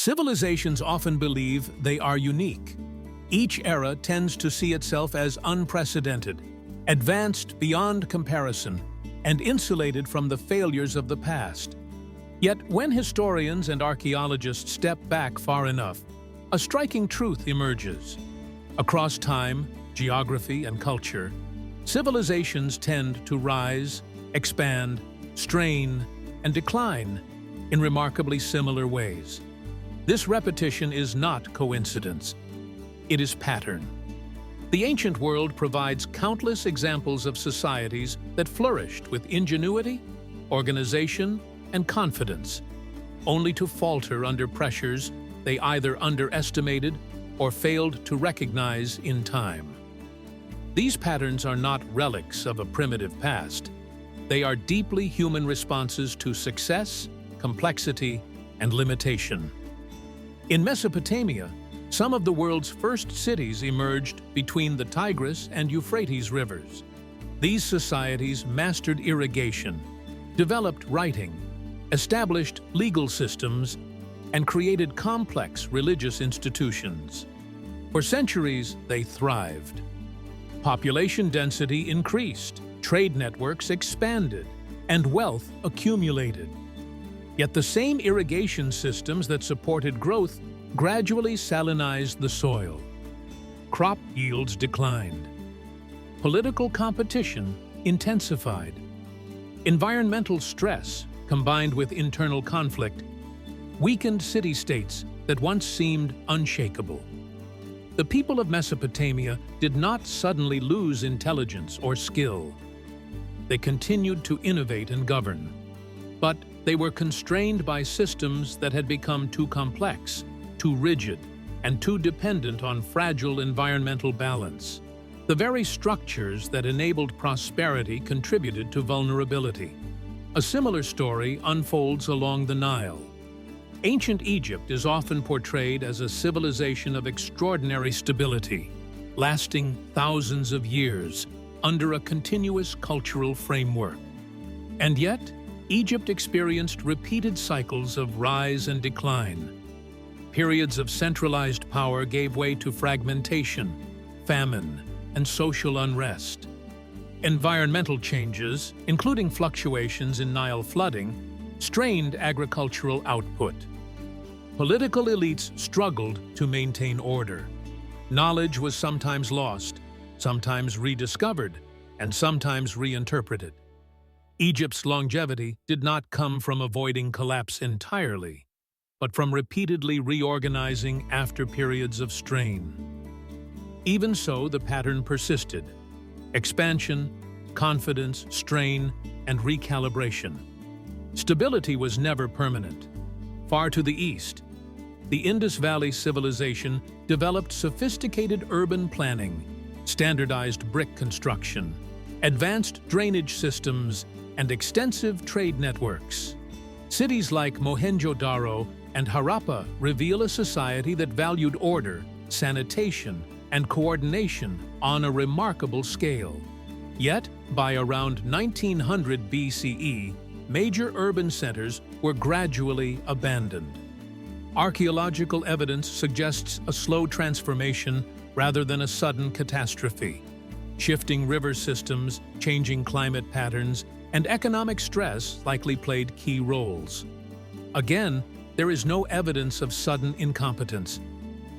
Civilizations often believe they are unique. Each era tends to see itself as unprecedented, advanced beyond comparison, and insulated from the failures of the past. Yet, when historians and archaeologists step back far enough, a striking truth emerges. Across time, geography, and culture, civilizations tend to rise, expand, strain, and decline in remarkably similar ways. This repetition is not coincidence. It is pattern. The ancient world provides countless examples of societies that flourished with ingenuity, organization, and confidence, only to falter under pressures they either underestimated or failed to recognize in time. These patterns are not relics of a primitive past. They are deeply human responses to success, complexity, and limitation. In Mesopotamia, some of the world's first cities emerged between the Tigris and Euphrates rivers. These societies mastered irrigation, developed writing, established legal systems, and created complex religious institutions. For centuries, they thrived. Population density increased, trade networks expanded, and wealth accumulated. Yet the same irrigation systems that supported growth gradually salinized the soil. Crop yields declined. Political competition intensified. Environmental stress, combined with internal conflict, weakened city-states that once seemed unshakable. The people of Mesopotamia did not suddenly lose intelligence or skill. They continued to innovate and govern, but they were constrained by systems that had become too complex, too rigid, and too dependent on fragile environmental balance. The very structures that enabled prosperity contributed to vulnerability. A similar story unfolds along the Nile. Ancient Egypt is often portrayed as a civilization of extraordinary stability, lasting thousands of years under a continuous cultural framework. And yet, Egypt experienced repeated cycles of rise and decline. Periods of centralized power gave way to fragmentation, famine, and social unrest. Environmental changes, including fluctuations in Nile flooding, strained agricultural output. Political elites struggled to maintain order. Knowledge was sometimes lost, sometimes rediscovered, and sometimes reinterpreted. Egypt's longevity did not come from avoiding collapse entirely, but from repeatedly reorganizing after periods of strain. Even so, the pattern persisted: expansion, confidence, strain, and recalibration. Stability was never permanent. Far to the east, the Indus Valley civilization developed sophisticated urban planning, standardized brick construction, advanced drainage systems, and extensive trade networks. Cities like Mohenjo-Daro and Harappa reveal a society that valued order, sanitation, and coordination on a remarkable scale. Yet, by around 1900 BCE, major urban centers were gradually abandoned. Archaeological evidence suggests a slow transformation rather than a sudden catastrophe. Shifting river systems, changing climate patterns, and economic stress likely played key roles. Again, there is no evidence of sudden incompetence.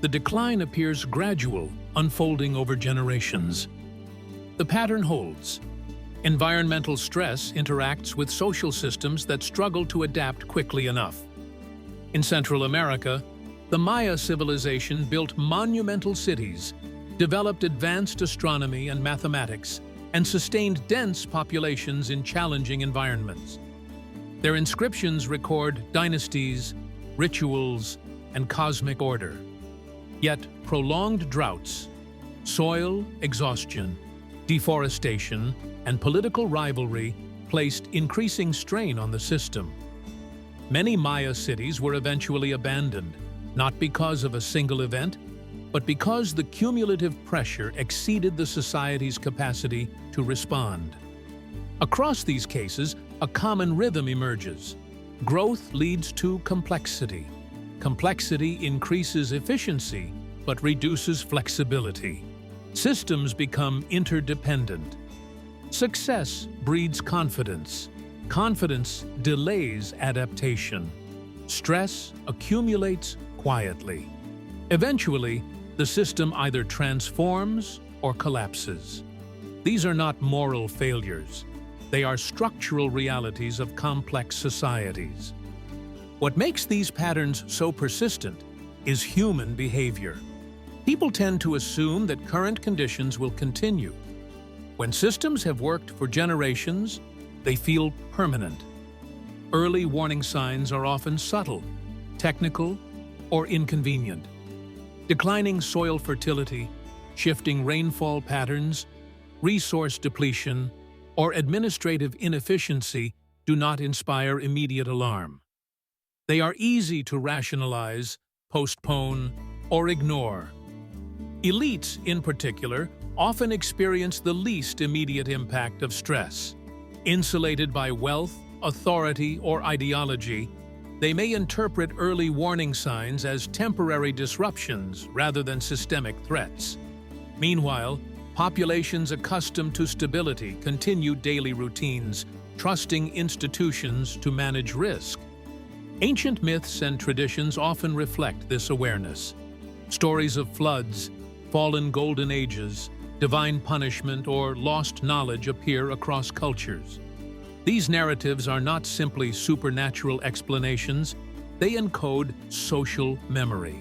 The decline appears gradual, unfolding over generations. The pattern holds. Environmental stress interacts with social systems that struggle to adapt quickly enough. In Central America, the Maya civilization built monumental cities, developed advanced astronomy and mathematics, and sustained dense populations in challenging environments. Their inscriptions record dynasties, rituals, and cosmic order. Yet prolonged droughts, soil exhaustion, deforestation, and political rivalry placed increasing strain on the system. Many Maya cities were eventually abandoned, not because of a single event, but because the cumulative pressure exceeded the society's capacity to respond. Across these cases, a common rhythm emerges. Growth leads to complexity. Complexity increases efficiency but reduces flexibility. Systems become interdependent. Success breeds confidence. Confidence delays adaptation. Stress accumulates quietly. Eventually, the system either transforms or collapses. These are not moral failures. They are structural realities of complex societies. What makes these patterns so persistent is human behavior. People tend to assume that current conditions will continue. When systems have worked for generations, they feel permanent. Early warning signs are often subtle, technical, or inconvenient. Declining soil fertility, shifting rainfall patterns, resource depletion, or administrative inefficiency do not inspire immediate alarm. They are easy to rationalize, postpone, or ignore. Elites, in particular, often experience the least immediate impact of stress. Insulated by wealth, authority, or ideology, they may interpret early warning signs as temporary disruptions rather than systemic threats. Meanwhile, populations accustomed to stability continue daily routines, trusting institutions to manage risk. Ancient myths and traditions often reflect this awareness. Stories of floods, fallen golden ages, divine punishment, or lost knowledge appear across cultures. These narratives are not simply supernatural explanations, they encode social memory.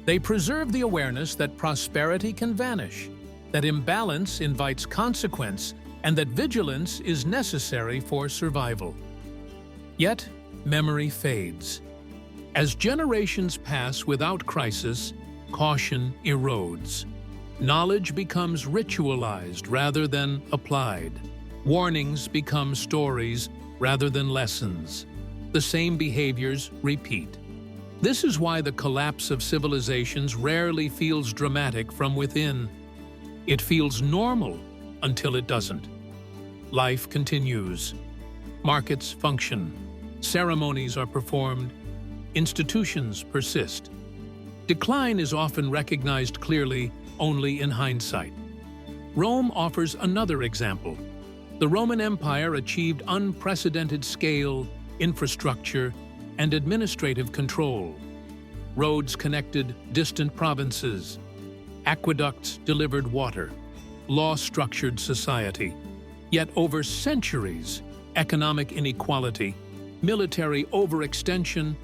They preserve the awareness that prosperity can vanish, that imbalance invites consequence, and that vigilance is necessary for survival. Yet, memory fades. As generations pass without crisis, caution erodes. Knowledge becomes ritualized rather than applied. Warnings become stories rather than lessons. The same behaviors repeat. This is why the collapse of civilizations rarely feels dramatic from within. It feels normal until it doesn't. Life continues. Markets function. Ceremonies are performed. Institutions persist. Decline is often recognized clearly only in hindsight. Rome offers another example. The Roman Empire achieved unprecedented scale, infrastructure, and administrative control. Roads connected distant provinces. Aqueducts delivered water. Law structured society. Yet over centuries, economic inequality, military overextension,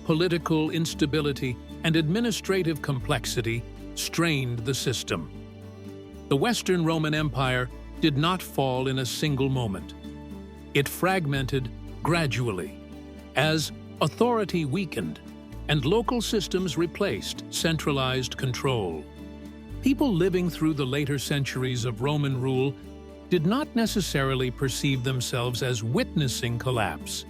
political instability, and administrative complexity strained the system. The Western Roman Empire did not fall in a single moment. It fragmented gradually as authority weakened and local systems replaced centralized control. People living through the later centuries of Roman rule did not necessarily perceive themselves as witnessing collapse.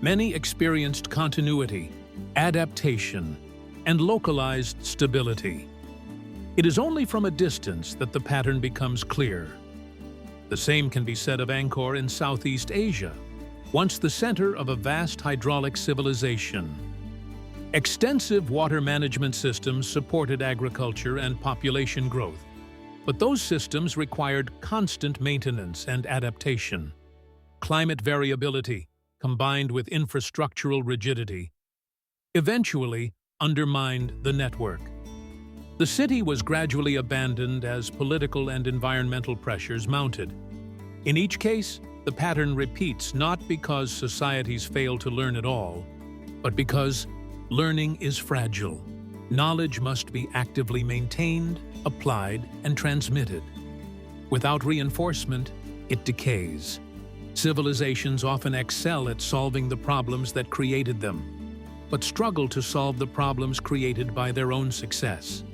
Many experienced continuity, adaptation, and localized stability. It is only from a distance that the pattern becomes clear. The same can be said of Angkor in Southeast Asia, once the center of a vast hydraulic civilization. Extensive water management systems supported agriculture and population growth, but those systems required constant maintenance and adaptation. Climate variability, combined with infrastructural rigidity, eventually undermined the network. The city was gradually abandoned as political and environmental pressures mounted. In each case, the pattern repeats not because societies fail to learn at all, but because learning is fragile. Knowledge must be actively maintained, applied, and transmitted. Without reinforcement, it decays. Civilizations often excel at solving the problems that created them, but struggle to solve the problems created by their own success.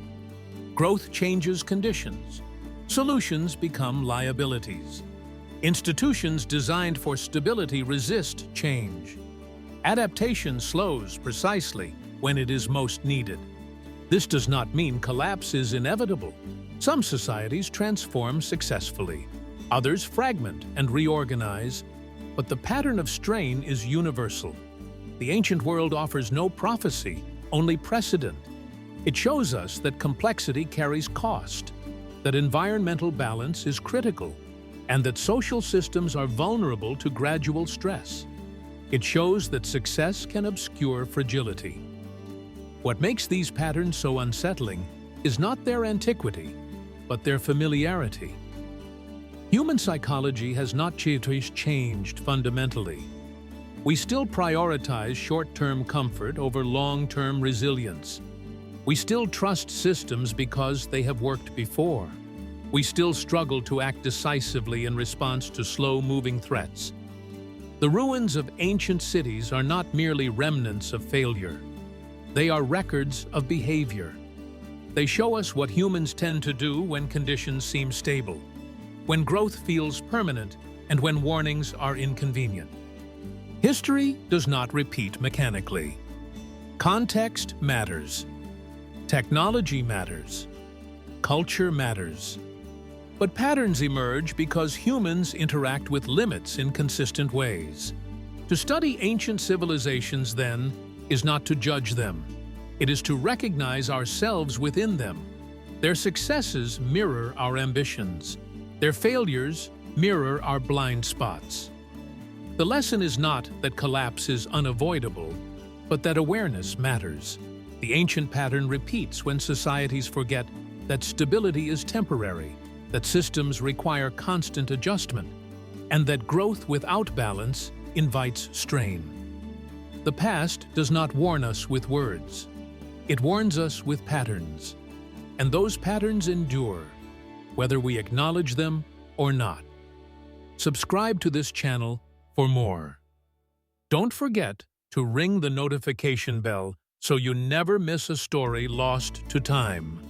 Growth changes conditions. Solutions become liabilities. Institutions designed for stability resist change. Adaptation slows precisely when it is most needed. This does not mean collapse is inevitable. Some societies transform successfully. Others fragment and reorganize, but the pattern of strain is universal. The ancient world offers no prophecy, only precedent. It shows us that complexity carries cost, that environmental balance is critical, and that social systems are vulnerable to gradual stress. It shows that success can obscure fragility. What makes these patterns so unsettling is not their antiquity, but their familiarity. Human psychology has not changed fundamentally. We still prioritize short-term comfort over long-term resilience. We still trust systems because they have worked before. We still struggle to act decisively in response to slow-moving threats. The ruins of ancient cities are not merely remnants of failure. They are records of behavior. They show us what humans tend to do when conditions seem stable, when growth feels permanent, and when warnings are inconvenient. History does not repeat mechanically. Context matters. Technology matters. Culture matters. But patterns emerge because humans interact with limits in consistent ways. To study ancient civilizations, then, is not to judge them. It is to recognize ourselves within them. Their successes mirror our ambitions. Their failures mirror our blind spots. The lesson is not that collapse is unavoidable, but that awareness matters. The ancient pattern repeats when societies forget that stability is temporary, that systems require constant adjustment, and that growth without balance invites strain. The past does not warn us with words. It warns us with patterns, and those patterns endure, whether we acknowledge them or not. Subscribe to this channel for more. Don't forget to ring the notification bell so you never miss a story lost to time.